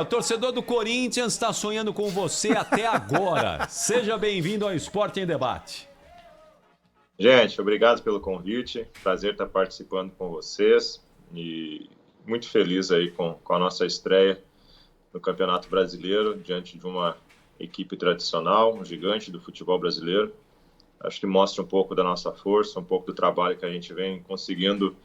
O torcedor do Corinthians está sonhando com você até agora. Seja bem-vindo ao Esporte em Debate. Gente, obrigado pelo convite. Prazer estar participando com vocês e muito feliz aí com a nossa estreia no Campeonato Brasileiro diante de uma equipe tradicional, um gigante do futebol brasileiro. Acho que mostra um pouco da nossa força, um pouco do trabalho que a gente vem conseguindo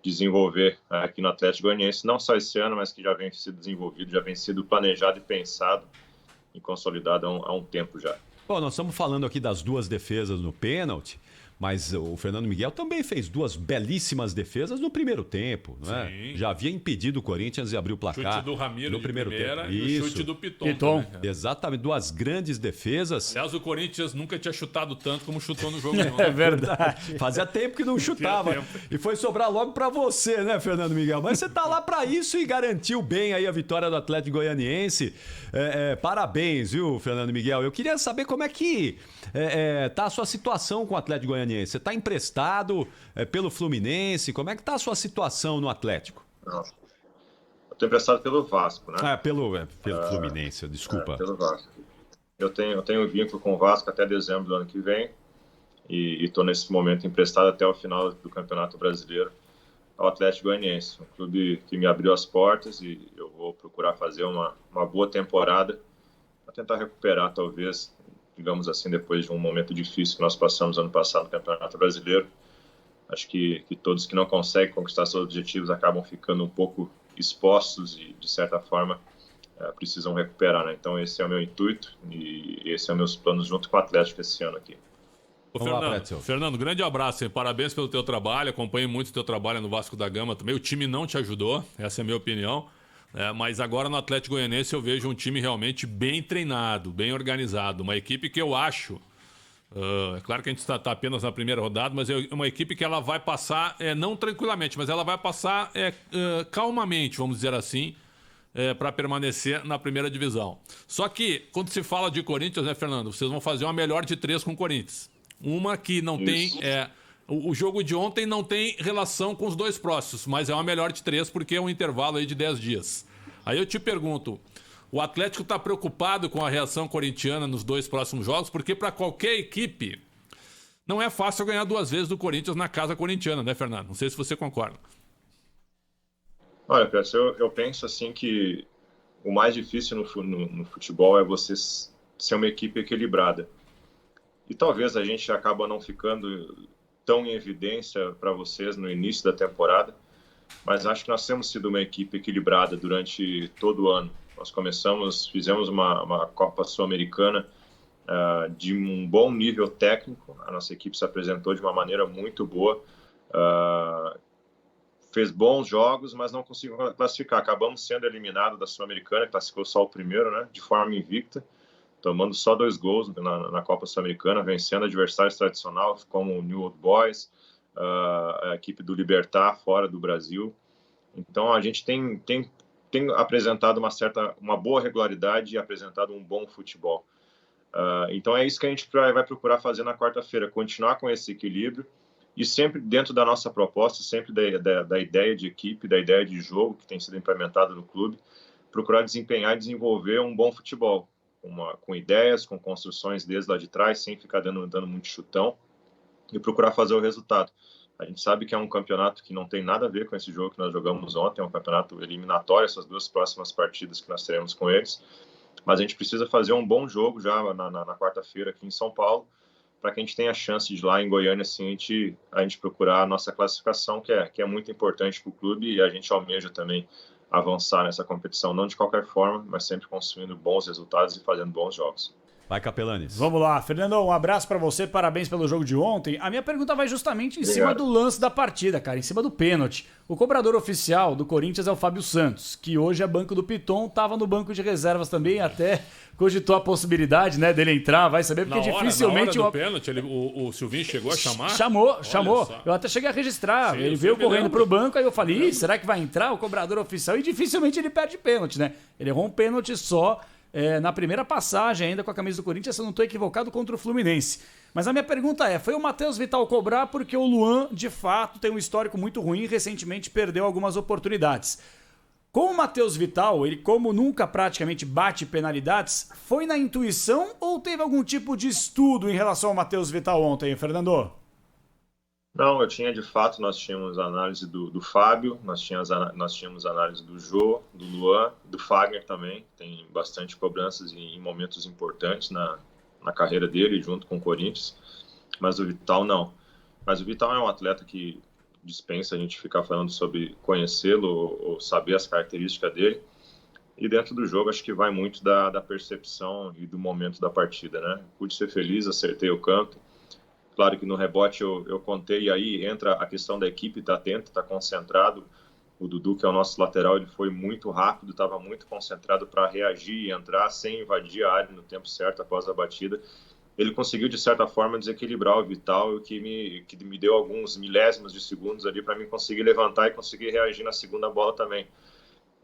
desenvolver aqui no Atlético Goianiense, não só esse ano, mas que já vem sido desenvolvido, já vem sido planejado e pensado e consolidado há um tempo já. Bom, nós estamos falando aqui das duas defesas no pênalti, mas o Fernando Miguel também fez duas belíssimas defesas no primeiro tempo, não é? Sim. Já havia impedido o Corinthians e abriu o placar. Chute do Ramiro no de primeiro primeira tempo. e o chute do Piton. Também, Exatamente, duas grandes defesas. Aliás, o Corinthians nunca tinha chutado tanto como chutou no jogo. É verdade. Fazia tempo que não chutava. E foi sobrar logo pra você, né, Fernando Miguel? Mas você tá lá pra isso e garantiu bem aí a vitória do Atlético Goianiense. Parabéns, viu, Fernando Miguel? Eu queria saber como é que tá a sua situação com o Atlético Goianiense. Você tá emprestado pelo Fluminense? Como é que tá a sua situação no Atlético? Não. Eu tô emprestado pelo Vasco, né? Pelo Fluminense, desculpa. Pelo Vasco. Eu tenho vínculo com o Vasco até dezembro do ano que vem e estou nesse momento emprestado até o final do Campeonato Brasileiro ao Atlético Goianiense, um clube que me abriu as portas e eu vou procurar fazer uma boa temporada para tentar recuperar, talvez, digamos assim, depois de um momento difícil que nós passamos ano passado no Campeonato Brasileiro. Acho que todos que não conseguem conquistar seus objetivos acabam ficando um pouco expostos e, de certa forma, precisam recuperar, né? Então, esse é o meu intuito e esse é o meus planos junto com o Atlético esse ano aqui. Ô, Fernando, grande abraço, hein? Parabéns pelo teu trabalho, acompanho muito o teu trabalho no Vasco da Gama também. O time não te ajudou, essa é a minha opinião. Mas agora no Atlético Goianiense eu vejo um time realmente bem treinado, bem organizado. Uma equipe que eu acho... é claro que a gente está apenas na primeira rodada, mas é uma equipe que ela vai passar, não tranquilamente, mas ela vai passar calmamente, vamos dizer assim, para permanecer na primeira divisão. Só que, quando se fala de Corinthians, né, Fernando? Vocês vão fazer uma melhor de 3 com o Corinthians. Uma que não tem... O jogo de ontem não tem relação com os dois próximos, mas é uma melhor de 3 porque é um intervalo aí de 10 dias. Aí eu te pergunto, o Atlético está preocupado com a reação corintiana nos 2 próximos jogos? Porque para qualquer equipe não é fácil ganhar 2 vezes do Corinthians na casa corintiana, né, Fernando? Não sei se você concorda. Olha, Pedro, eu penso assim que o mais difícil no futebol é você ser uma equipe equilibrada. E talvez a gente acaba não ficando tão em evidência para vocês no início da temporada, mas acho que nós temos sido uma equipe equilibrada durante todo o ano. Nós fizemos uma Copa Sul-Americana de um bom nível técnico, a nossa equipe se apresentou de uma maneira muito boa, fez bons jogos, mas não conseguiu classificar. Acabamos sendo eliminados da Sul-Americana, classificou só o primeiro, né, de forma invicta, tomando só 2 gols na Copa Sul-Americana, vencendo adversários tradicionais como o New Old Boys, a equipe do Libertad fora do Brasil. Então a gente tem apresentado uma boa regularidade e apresentado um bom futebol. Então é isso que a gente vai procurar fazer na quarta-feira, continuar com esse equilíbrio e sempre dentro da nossa proposta, sempre da ideia de equipe, da ideia de jogo que tem sido implementada no clube, procurar desempenhar e desenvolver um bom futebol, com ideias, com construções desde lá de trás, sem ficar dando muito chutão e procurar fazer o resultado. A gente sabe que é um campeonato que não tem nada a ver com esse jogo que nós jogamos ontem, é um campeonato eliminatório, essas 2 próximas partidas que nós teremos com eles, mas a gente precisa fazer um bom jogo já na quarta-feira aqui em São Paulo, para que a gente tenha a chance de lá em Goiânia assim, a gente procurar a nossa classificação, que é muito importante para o clube e a gente almeja também avançar nessa competição, não de qualquer forma, mas sempre construindo bons resultados e fazendo bons jogos. Vai, Capelanes. Vamos lá, Fernando, um abraço pra você, parabéns pelo jogo de ontem. A minha pergunta vai justamente em cima do lance da partida, cara, em cima do pênalti. O cobrador oficial do Corinthians é o Fábio Santos, que hoje é banco do Piton, tava no banco de reservas também, até cogitou a possibilidade, né, dele entrar, vai saber, porque dificilmente... Na hora do pênalti, o Silvinho chegou a chamar? Chamou. Eu até cheguei a registrar. Sim, ele veio correndo pro banco, aí eu falei, será que vai entrar o cobrador oficial? E dificilmente ele perde pênalti, né? Ele errou um pênalti só na primeira passagem ainda com a camisa do Corinthians, se eu não estou equivocado, contra o Fluminense. Mas a minha pergunta foi o Matheus Vital cobrar porque o Luan, de fato, tem um histórico muito ruim e recentemente perdeu algumas oportunidades. Com o Matheus Vital, ele como nunca praticamente bate penalidades, foi na intuição ou teve algum tipo de estudo em relação ao Matheus Vital ontem, Fernando? Não, de fato, nós tínhamos análise do Fábio, nós tínhamos análise do Jô, do Luan, do Fagner também, tem bastante cobranças em momentos importantes na carreira dele, junto com o Corinthians, mas o Vital não. Mas o Vital é um atleta que dispensa a gente ficar falando sobre conhecê-lo ou saber as características dele, e dentro do jogo acho que vai muito da percepção e do momento da partida, né? Pude ser feliz, acertei o canto. Claro que no rebote eu contei, e aí entra a questão da equipe estar atento, estar concentrado. O Dudu, que é o nosso lateral, ele foi muito rápido, estava muito concentrado para reagir e entrar sem invadir a área no tempo certo após a batida. Ele conseguiu, de certa forma, desequilibrar o Vital, que me deu alguns milésimos de segundos ali para mim conseguir levantar e conseguir reagir na segunda bola também.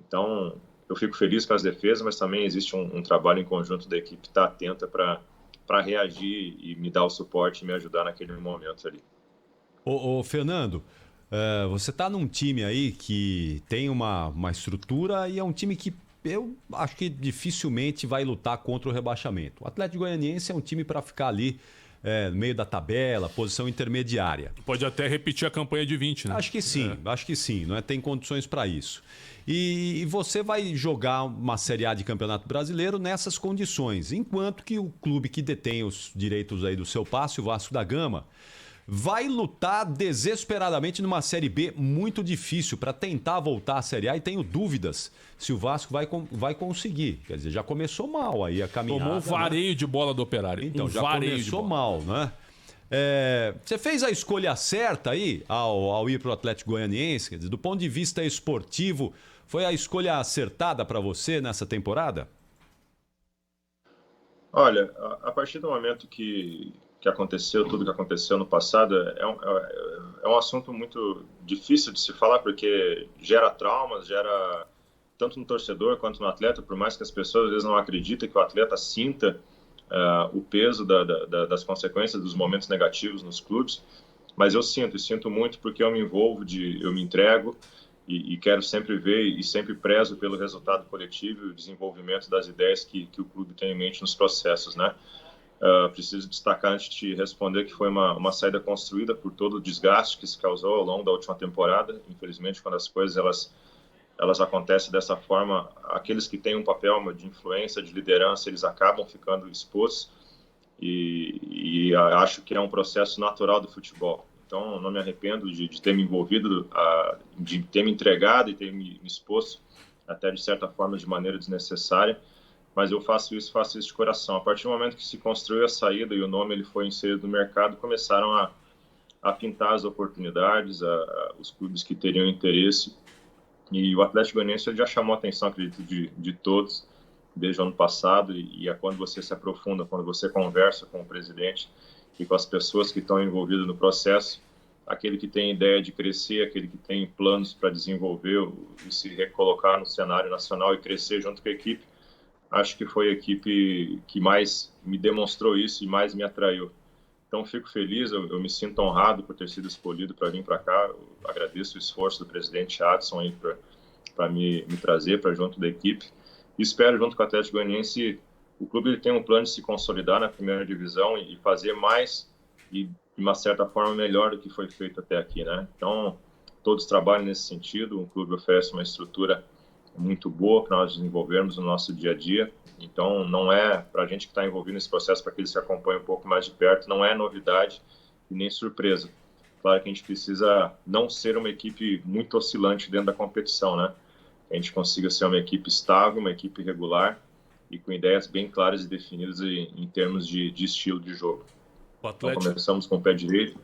Então, eu fico feliz com as defesas, mas também existe um trabalho em conjunto da equipe estar atenta para reagir e me dar o suporte e me ajudar naquele momento ali. Ô Fernando, você tá num time aí que tem uma estrutura e é um time que eu acho que dificilmente vai lutar contra o rebaixamento. O Atlético Goianiense é um time para ficar ali no meio da tabela, posição intermediária. Pode até repetir a campanha de 20, né? Acho que sim, não é? Tem condições para isso. E você vai jogar uma Série A de Campeonato Brasileiro nessas condições, enquanto que o clube que detém os direitos aí do seu passe, o Vasco da Gama, vai lutar desesperadamente numa Série B muito difícil para tentar voltar à Série A, e tenho dúvidas se o Vasco vai conseguir. Quer dizer, já começou mal aí a caminhada. Tomou um vareio, né, de bola do Operário. Então, já começou mal, né? Você fez a escolha certa aí ao ir para o Atlético Goianiense? Quer dizer, do ponto de vista esportivo, foi a escolha acertada para você nessa temporada? Olha, a partir do momento que aconteceu, tudo que aconteceu no passado, é um assunto muito difícil de se falar, porque gera traumas, gera tanto no torcedor quanto no atleta, por mais que as pessoas às vezes não acreditem que o atleta sinta o peso das consequências dos momentos negativos nos clubes, mas eu sinto muito, porque eu me envolvo, eu me entrego e quero sempre ver e sempre prezo pelo resultado coletivo e o desenvolvimento das ideias que o clube tem em mente nos processos, né? Preciso destacar, antes de responder, que foi uma saída construída por todo o desgaste que se causou ao longo da última temporada. Infelizmente, quando as coisas elas acontecem dessa forma, aqueles que têm um papel de influência, de liderança, eles acabam ficando expostos, e acho que é um processo natural do futebol. Então, não me arrependo de ter me envolvido, de ter me entregado e ter me exposto, até de certa forma de maneira desnecessária, mas eu faço isso de coração. A partir do momento que se construiu a saída e o nome ele foi inserido no mercado, começaram a pintar as oportunidades, os clubes que teriam interesse, e o Atlético Goianiense já chamou a atenção, acredito, de todos, desde o ano passado, e é quando você se aprofunda, quando você conversa com o presidente e com as pessoas que estão envolvidas no processo, aquele que tem ideia de crescer, aquele que tem planos para desenvolver e se recolocar no cenário nacional e crescer junto com a equipe, acho que foi a equipe que mais me demonstrou isso e mais me atraiu. Então, fico feliz, eu me sinto honrado por ter sido escolhido para vir para cá. Eu agradeço o esforço do presidente Adson aí para me trazer para junto da equipe. E espero, junto com o Atlético Goianiense, o clube ele tem um plano de se consolidar na primeira divisão e fazer mais e, de uma certa forma, melhor do que foi feito até aqui, né? Então, todos trabalham nesse sentido. O clube oferece uma estrutura muito boa para nós desenvolvermos no nosso dia a dia. Então, não é, para a gente que está envolvido nesse processo, para aqueles que acompanham um pouco mais de perto, não é novidade e nem surpresa. Claro que a gente precisa não ser uma equipe muito oscilante dentro da competição, né? Que a gente consiga ser uma equipe estável, uma equipe regular e com ideias bem claras e definidas em termos de estilo de jogo. Então, começamos com o pé direito,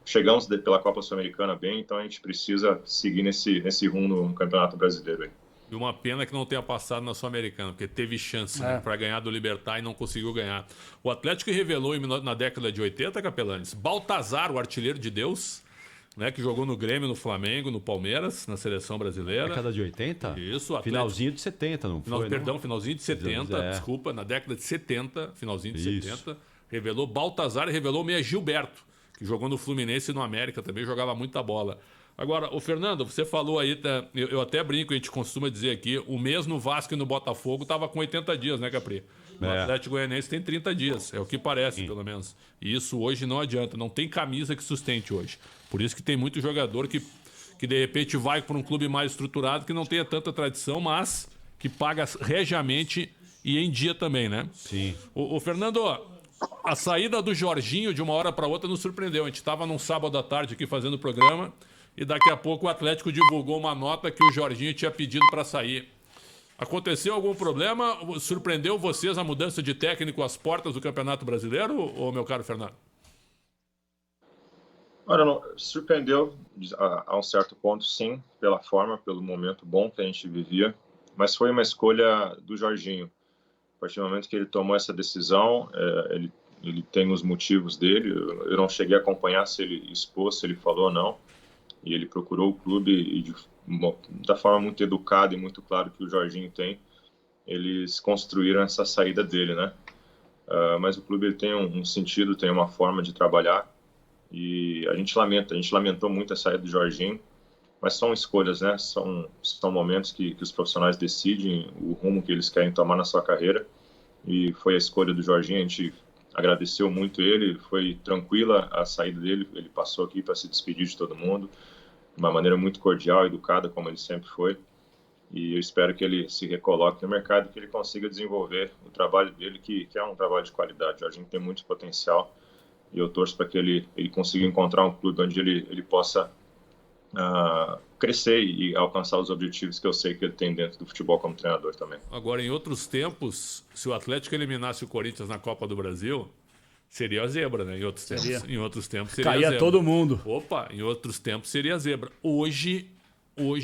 chegamos pela Copa Sul-Americana bem, então a gente precisa seguir nesse rumo no Campeonato Brasileiro aí. E uma pena que não tenha passado na Sul-Americana, porque teve chance, né, para ganhar do Libertad e não conseguiu ganhar. O Atlético revelou na década de 80, Capelanes, Baltazar, o artilheiro de Deus, né, que jogou no Grêmio, no Flamengo, no Palmeiras, na seleção brasileira. Década de 80? Isso. Atlético... Finalzinho de 70, não foi? Perdão, finalzinho de 70, desculpa, na década de 70, finalzinho de 70, revelou Baltazar e revelou o meia Gilberto, que jogou no Fluminense e no América também, jogava muita bola. Agora, o Fernando, você falou aí, eu até brinco, a gente costuma dizer aqui, o mês no Vasco e no Botafogo estava com 80 dias, né, Capri? O Atlético Goianiense tem 30 dias, é o que parece, pelo menos. E isso hoje não adianta, não tem camisa que sustente hoje. Por isso que tem muito jogador que de repente vai para um clube mais estruturado, que não tenha tanta tradição, mas que paga regiamente e em dia também, né? Sim. O Fernando, a saída do Jorginho de uma hora para outra nos surpreendeu. A gente estava num sábado à tarde aqui fazendo o programa e daqui a pouco o Atlético divulgou uma nota que o Jorginho tinha pedido para sair. Aconteceu algum problema? Surpreendeu vocês a mudança de técnico às portas do Campeonato Brasileiro, ou meu caro Fernando? Olha, não, surpreendeu a um certo ponto, sim, pela forma, pelo momento bom que a gente vivia, mas foi uma escolha do Jorginho. A partir do momento que ele tomou essa decisão, ele tem os motivos dele. Eu não cheguei a acompanhar se ele expôs, se ele falou ou não, e ele procurou o clube e da forma muito educada e muito clara que o Jorginho tem, eles construíram essa saída dele, né? Mas o clube ele tem um sentido, tem uma forma de trabalhar. E a gente lamentou muito a saída do Jorginho, mas são escolhas, né? São momentos que os profissionais decidem o rumo que eles querem tomar na sua carreira, e foi a escolha do Jorginho. A gente agradeceu muito ele, foi tranquila a saída dele, ele passou aqui para se despedir de todo mundo, de uma maneira muito cordial, educada, como ele sempre foi, e eu espero que ele se recoloque no mercado, que ele consiga desenvolver o trabalho dele, que é um trabalho de qualidade. O Jorginho tem muito potencial, e eu torço para que ele consiga encontrar um clube onde ele possa crescer e alcançar os objetivos que eu sei que ele tem dentro do futebol como treinador também. Agora, em outros tempos, se o Atlético eliminasse o Corinthians na Copa do Brasil, seria a zebra, né? Em outros tempos seria a zebra. Caía todo mundo. Opa, em outros tempos seria a zebra. Hoje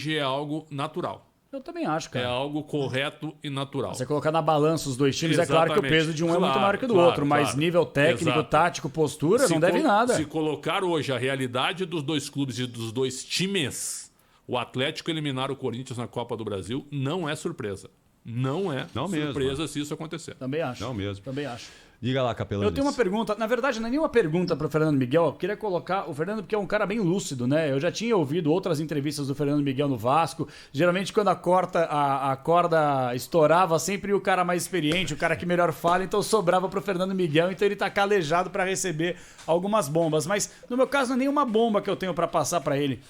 é algo natural. Eu também acho, cara. É algo correto e natural. Você colocar na balança os dois times, Exatamente. É claro que o peso de um é muito maior que o do outro, mas nível técnico, tático, postura, não deve nada. Se colocar hoje a realidade dos dois clubes e dos dois times, o Atlético eliminar o Corinthians na Copa do Brasil não é surpresa. Não é surpresa se isso acontecer. Também acho. Não mesmo. Também acho. Diga lá, Capelão. Eu tenho uma pergunta, na verdade não é nenhuma pergunta para o Fernando Miguel, eu queria colocar o Fernando porque é um cara bem lúcido, né? Eu já tinha ouvido outras entrevistas do Fernando Miguel no Vasco, geralmente quando a corda estourava, sempre o cara mais experiente, o cara que melhor fala, então sobrava para o Fernando Miguel, então ele tá calejado para receber algumas bombas, mas no meu caso não é nenhuma bomba que eu tenho para passar para ele.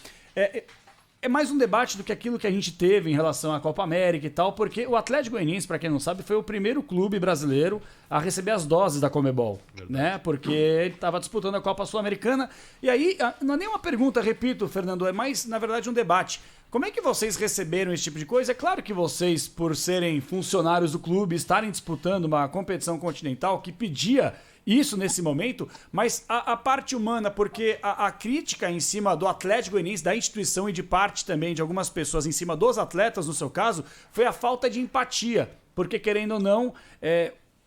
É mais um debate do que aquilo que a gente teve em relação à Copa América e tal, porque o Atlético Goianiense, para quem não sabe, foi o primeiro clube brasileiro a receber as doses da Conmebol, né? Porque ele estava disputando a Copa Sul-Americana. E aí, não é nem uma pergunta, repito, Fernando, é mais, na verdade, um debate. Como é que vocês receberam esse tipo de coisa? É claro que vocês, por serem funcionários do clube, estarem disputando uma competição continental que pedia isso nesse momento, mas a parte humana, porque a crítica em cima do Atlético Goianiense, da instituição e de parte também de algumas pessoas em cima dos atletas, no seu caso, foi a falta de empatia, porque querendo ou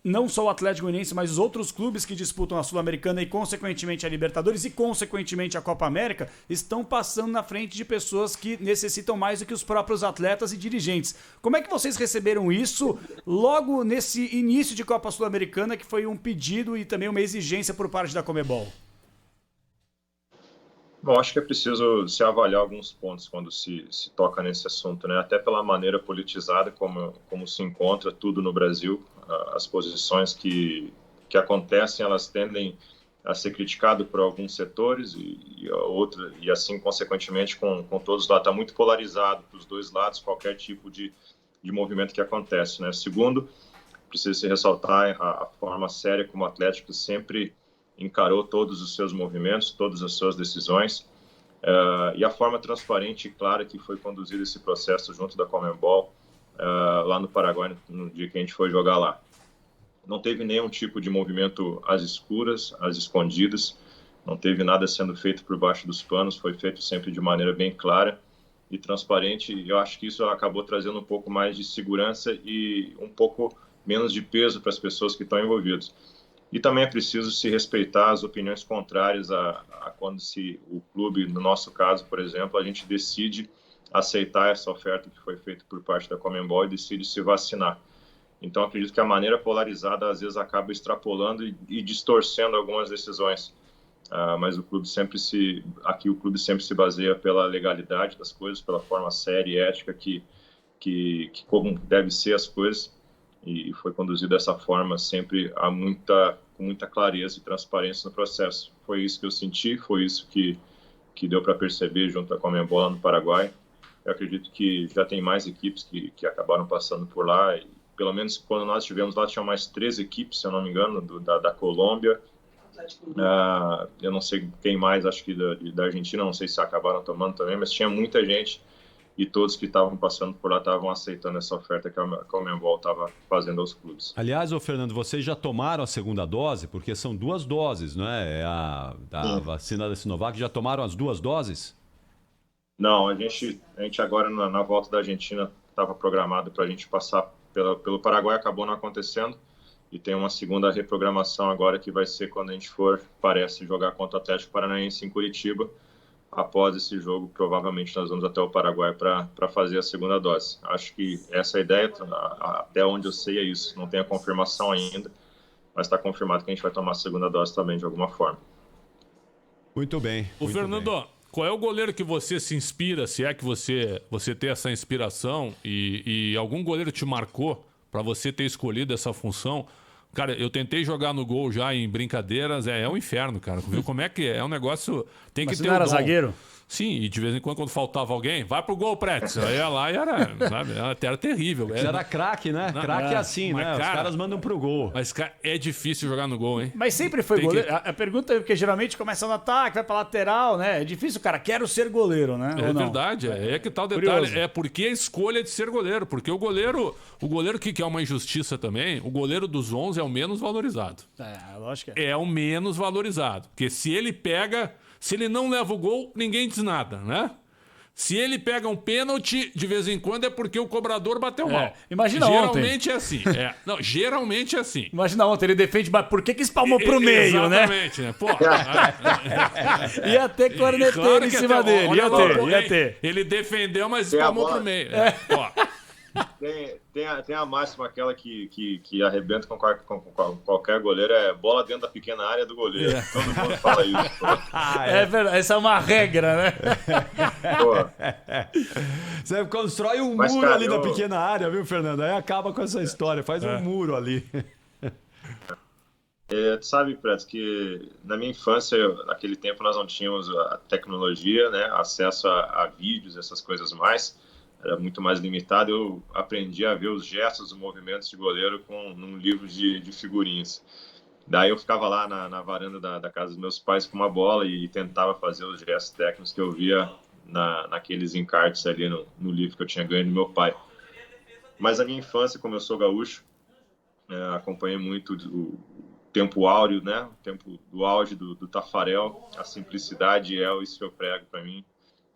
não só o Atlético Goianiense, mas os outros clubes que disputam a Sul-Americana e consequentemente a Libertadores e consequentemente a Copa América estão passando na frente de pessoas que necessitam mais do que os próprios atletas e dirigentes. Como é que vocês receberam isso logo nesse início de Copa Sul-Americana, que foi um pedido e também uma exigência por parte da Conmebol? Bom, acho que é preciso se avaliar alguns pontos quando se toca nesse assunto, né? Até pela maneira politizada como se encontra tudo no Brasil. As posições que acontecem, elas tendem a ser criticadas por alguns setores e assim, consequentemente, com todos lá. Está muito polarizado para os dois lados qualquer tipo de movimento que acontece, né? Segundo, precisa se ressaltar a forma séria como o Atlético sempre encarou todos os seus movimentos, todas as suas decisões, e a forma transparente e clara que foi conduzido esse processo junto da Conmebol lá no Paraguai, no dia que a gente foi jogar lá. Não teve nenhum tipo de movimento às escuras, às escondidas, não teve nada sendo feito por baixo dos panos, foi feito sempre de maneira bem clara e transparente, e eu acho que isso acabou trazendo um pouco mais de segurança e um pouco menos de peso para as pessoas que estão envolvidas. E também é preciso se respeitar as opiniões contrárias a quando o clube, no nosso caso, por exemplo, a gente decide aceitar essa oferta que foi feita por parte da Conmebol e decide se vacinar. Então, acredito que a maneira polarizada, às vezes, acaba extrapolando e distorcendo algumas decisões. mas o clube sempre se baseia pela legalidade das coisas, pela forma séria e ética que como deve ser as coisas, e foi conduzido dessa forma, sempre com muita clareza e transparência no processo. Foi isso que eu senti, foi isso que deu para perceber junto com a Conmebol lá no Paraguai. Eu acredito que já tem mais equipes que acabaram passando por lá, e pelo menos quando nós estivemos lá, tinham mais 3 equipes, se eu não me engano, da Colômbia. Eu não sei quem mais, acho que da Argentina, não sei se acabaram tomando também, mas tinha muita gente, e todos que estavam passando por lá estavam aceitando essa oferta que a Conmebol estava fazendo aos clubes. Aliás, Fernando, vocês já tomaram a segunda dose? Porque são 2 doses, não é? É a vacina da Sinovac, já tomaram as 2 doses? Não, a gente agora na volta da Argentina estava programado para a gente passar pelo Paraguai, acabou não acontecendo, e tem uma segunda reprogramação agora que vai ser quando a gente parece jogar contra o Atlético Paranaense em Curitiba. Após esse jogo, provavelmente nós vamos até o Paraguai para fazer a segunda dose. Acho que essa é a ideia, até onde eu sei é isso. Não tem a confirmação ainda, mas está confirmado que a gente vai tomar a segunda dose também de alguma forma. Muito bem. Fernando, qual é o goleiro que você se inspira, se é que você tem essa inspiração e algum goleiro te marcou para você ter escolhido essa função? Cara, eu tentei jogar no gol já em brincadeiras, é um inferno, cara. Viu como é que é? É um negócio... Tem que ter você não era zagueiro? Sim, e de vez em quando faltava alguém, vai pro gol, Pretz. Aí ia lá e era terrível. Já era craque, né? Craque é assim, né? Os caras mandam pro gol. Mas, cara, é difícil jogar no gol, hein? Mas sempre foi goleiro. A pergunta é porque geralmente começa no ataque, vai pra lateral, né? É difícil, cara. Quero ser goleiro, né? É verdade, é que tal detalhe. Curioso. É porque a escolha de ser goleiro. Porque o goleiro que é uma injustiça também, o goleiro dos 11 é o menos valorizado. Lógico que é o menos valorizado. Porque se ele não leva o gol, ninguém diz nada, né? Se ele pega um pênalti, de vez em quando é porque o cobrador bateu mal. Imagina geralmente ontem. É assim. Não, geralmente é assim. Imagina ontem, ele defende, mas por que espalmou pro meio, né? Exatamente, né? Pô, ia ter corneteiro em cima dele, ia ter. Ele defendeu, mas espalmou pro meio. Tem a máxima, aquela que arrebenta com qualquer goleiro, é bola dentro da pequena área do goleiro. Todo mundo fala isso. É verdade, essa é uma regra, né? Você constrói um muro ali na pequena área, viu, Fernando? Aí acaba com essa história, faz um muro ali. Tu sabe, Pretz, que na minha infância, naquele tempo, nós não tínhamos a tecnologia, né? Acesso a vídeos, essas coisas mais. Era muito mais limitado. Eu aprendi a ver os gestos, os movimentos de goleiro num livro de figurinhas. Daí eu ficava lá na varanda da casa dos meus pais com uma bola e tentava fazer os gestos técnicos que eu via naqueles encartes ali no livro que eu tinha ganho do meu pai. Mas a minha infância, como eu sou gaúcho, acompanhei muito o tempo áureo, né? O tempo do auge do Tafarel. A simplicidade isso que eu prego para mim.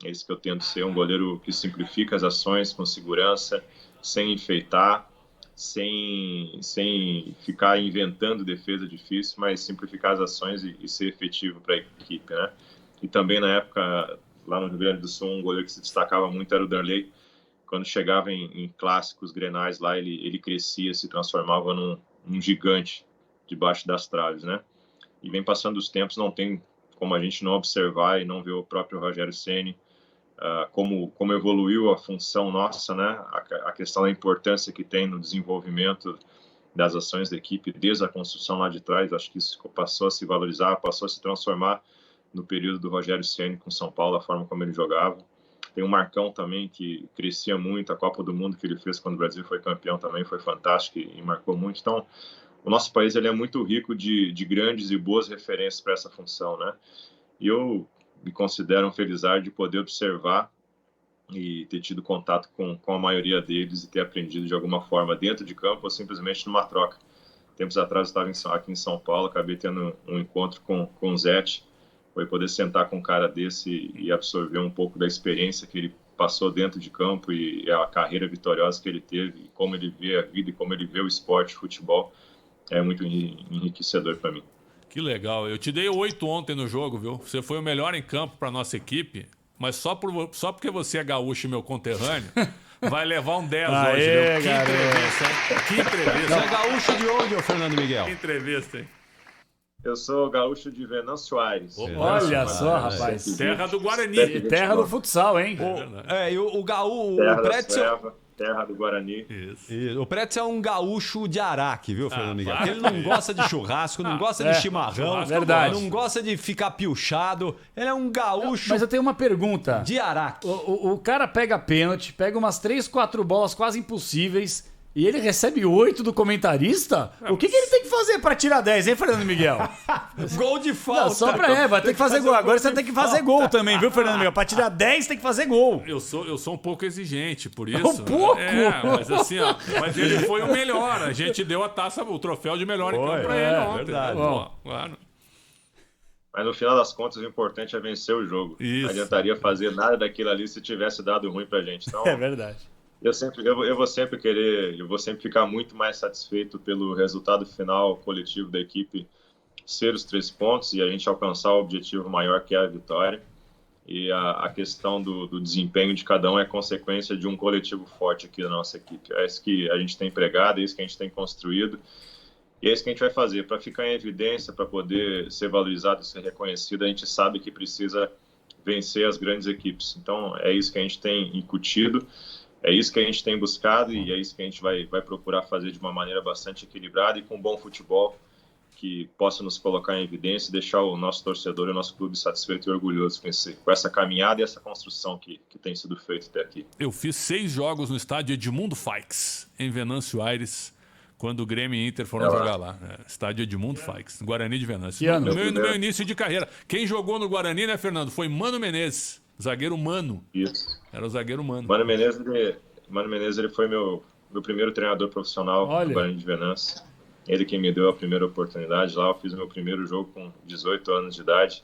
É isso que eu tento ser, um goleiro que simplifica as ações com segurança, sem enfeitar, sem ficar inventando defesa difícil, mas simplificar as ações e ser efetivo para a equipe, né? E também na época, lá no Rio Grande do Sul, um goleiro que se destacava muito era o Darley. Quando chegava em clássicos grenais lá, ele crescia, se transformava num gigante debaixo das traves, né? E vem passando os tempos, não tem como a gente não observar e não ver o próprio Rogério Ceni, como evoluiu a função nossa, né? A questão da importância que tem no desenvolvimento das ações da equipe, desde a construção lá de trás. Acho que isso passou a se valorizar, passou a se transformar no período do Rogério Ceni com São Paulo, a forma como ele jogava. Tem o Marcão também, que crescia muito, a Copa do Mundo que ele fez quando o Brasil foi campeão também foi fantástico e marcou muito. Então, o nosso país ele é muito rico de grandes e boas referências para essa função, né? E eu me considero um felizardo de poder observar e ter tido contato com a maioria deles e ter aprendido de alguma forma dentro de campo ou simplesmente numa troca. Tempos atrás eu estava aqui em São Paulo, acabei tendo um encontro com o Zete, foi poder sentar com um cara desse e absorver um pouco da experiência que ele passou dentro de campo e a carreira vitoriosa que ele teve, e como ele vê a vida e como ele vê o esporte, o futebol, é muito enriquecedor para mim. Que legal. Eu te dei 8 ontem no jogo, viu? Você foi o melhor em campo para nossa equipe, mas só porque você é gaúcho e meu conterrâneo, vai levar um 10 hoje, viu? Que entrevista, hein? Que entrevista. Você é gaúcho de onde, Fernando Miguel? Que entrevista, hein? Eu sou gaúcho de Venâncio Aires. Olha só, rapaz. Terra do Guarani. Terra do futsal, hein? E o gaúcho... Terra o da Pretzel... Sueva, terra do Guarani. Isso. O Pretzel é um gaúcho de Araque, viu, Fernando Miguel? Porque ele não gosta de churrasco, não gosta de chimarrão, verdade. Não gosta de ficar piochado. Ele é um gaúcho Mas eu tenho uma pergunta. de Araque. O cara pega pênalti, pega umas 3, 4 bolas quase impossíveis e ele recebe 8 do comentarista? O que ele tem que fazer pra tirar 10, hein, Fernando Miguel? Gol de falta. Não, só pra vai ter que fazer gol. Agora você tem que fazer gol também, viu, Fernando Miguel? Pra tirar 10 tem que fazer gol. Eu sou um pouco exigente, por isso. Um pouco? Mas assim, ó, mas ele foi o melhor. A gente deu a taça, o troféu de melhor em campo pra ele ontem. Verdade. Claro. Mas no final das contas, o importante é vencer o jogo. Isso. Não adiantaria fazer nada daquilo ali se tivesse dado ruim pra gente. Então, É verdade. eu vou sempre ficar muito mais satisfeito pelo resultado final coletivo da equipe ser os 3 pontos e a gente alcançar o objetivo maior, que é a vitória. E a questão do desempenho de cada um é consequência de um coletivo forte aqui da nossa equipe. É isso que a gente tem pregado, é isso que a gente tem construído. E é isso que a gente vai fazer. Para ficar em evidência, para poder ser valorizado e ser reconhecido, a gente sabe que precisa vencer as grandes equipes. Então, é isso que a gente tem incutido, é isso que a gente tem buscado e é isso que a gente vai procurar fazer de uma maneira bastante equilibrada e com bom futebol que possa nos colocar em evidência e deixar o nosso torcedor e o nosso clube satisfeito e orgulhoso com essa caminhada e essa construção que tem sido feita até aqui. Eu fiz 6 jogos no estádio Edmundo Faix, em Venâncio Aires, quando o Grêmio e Inter foram jogar lá. Estádio Edmundo Faix, Guarani de Venâncio. Que ano? No meu início de carreira. Quem jogou no Guarani, né, Fernando? Foi Mano Menezes, zagueiro Mano. Isso. Era o zagueiro Mano. Mano Menezes ele foi meu primeiro treinador profissional no Guarani de Venâncio. Ele que me deu a primeira oportunidade lá. Eu fiz o meu primeiro jogo com 18 anos de idade.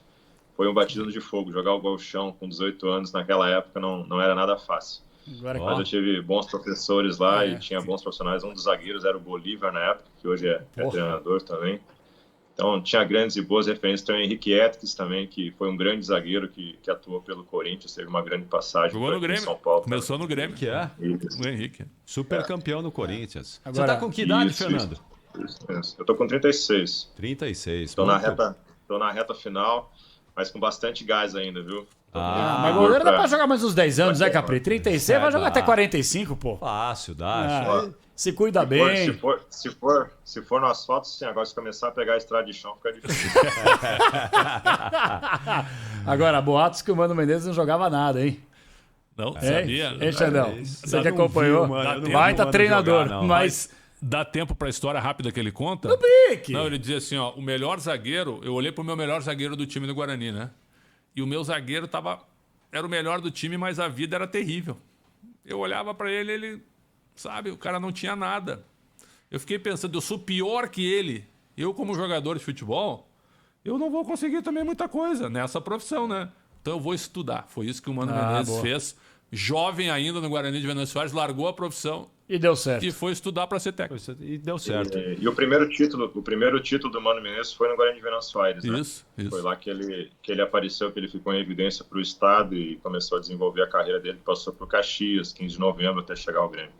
Foi um batismo de fogo. Jogar o gauchão com 18 anos naquela época não era nada fácil. Mas eu tive bons professores lá e tinha bons profissionais. Um dos zagueiros era o Bolívar na época, que hoje é treinador também. Então tinha grandes e boas referências. Tem o Henrique Etques também, que foi um grande zagueiro que atuou pelo Corinthians, teve uma grande passagem. Jogou no Grêmio. São Paulo. Começou no Grêmio. Que é? O Henrique. Super campeão no Corinthians. Agora, você tá com que idade, Fernando? Isso. Eu tô com 36. 36. Tô na reta final, mas com bastante gás ainda, viu? Mas goleiro dá pra jogar mais uns 10 anos, né, Capri? 36 vai jogar até 45, pô. Fácil, dá. Se cuida bem. Se for no asfalto, sim. Agora, se começar a pegar a estrada de chão, fica difícil. Agora, boatos que o Mano Menezes não jogava nada, hein? Não, sabia? Hein, Xandão? Você que acompanhou? Baita treinador, mas... Dá tempo pra história rápida que ele conta? No pique! Não, ele dizia assim, ó, o melhor zagueiro... Eu olhei pro meu melhor zagueiro do time do Guarani, né? E o meu zagueiro era o melhor do time, mas a vida era terrível. Eu olhava pra ele, sabe, o cara não tinha nada. Eu fiquei pensando, eu sou pior que ele. Eu, como jogador de futebol, eu não vou conseguir também muita coisa nessa profissão, né? Então eu vou estudar. Foi isso que o Mano Menezes fez. Jovem ainda no Guarani de Venâncio Aires, largou a profissão. E deu certo. E foi estudar para ser técnico. E deu certo. E o primeiro título do Mano Menezes foi no Guarani de Venâncio Aires, né? Isso. Foi lá que ele apareceu, que ele ficou em evidência para o estado e começou a desenvolver a carreira dele. Passou por Caxias, 15 de novembro, até chegar ao Grêmio.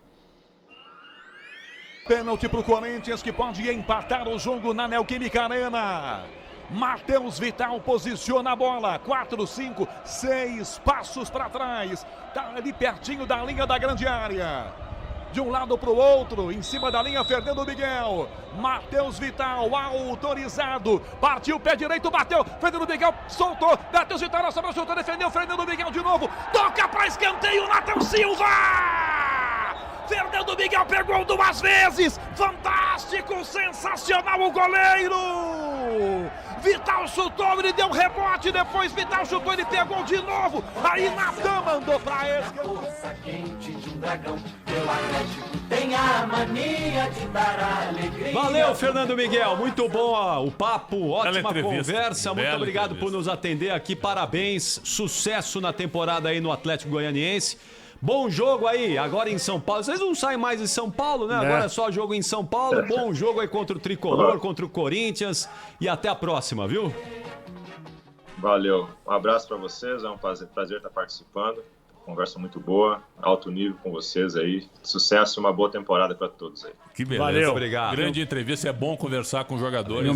Pênalti para o Corinthians, que pode empatar o jogo na Neoquímica Arena. Matheus Vital posiciona a bola. 4, 5, 6 passos para trás. Está ali pertinho da linha da grande área. De um lado para o outro, em cima da linha, Fernando Miguel. Matheus Vital, autorizado. Partiu o pé direito, bateu. Fernando Miguel soltou. Matheus Vital na sobra, soltou, defendeu. Fernando Miguel de novo. Toca para escanteio, Nathan Silva! Fernando Miguel pegou 2 vezes. Fantástico, sensacional o goleiro. Vital chutou, ele deu rebote. Depois Vital chutou, ele pegou de novo. Aí Natan mandou pra escanteio. Valeu, Fernando Miguel. Muito bom o papo, ótima conversa. Muito obrigado por nos atender aqui. Parabéns, sucesso na temporada aí no Atlético Goianiense. Bom jogo aí, agora em São Paulo. Vocês não saem mais em São Paulo, né? Agora é só jogo em São Paulo. Bom jogo aí contra o Tricolor, contra o Corinthians. E até a próxima, viu? Valeu. Um abraço para vocês. É um prazer estar participando. Conversa muito boa, alto nível com vocês aí. Sucesso e uma boa temporada para todos aí. Que beleza. Valeu. Obrigado. Grande entrevista. É bom conversar com jogadores.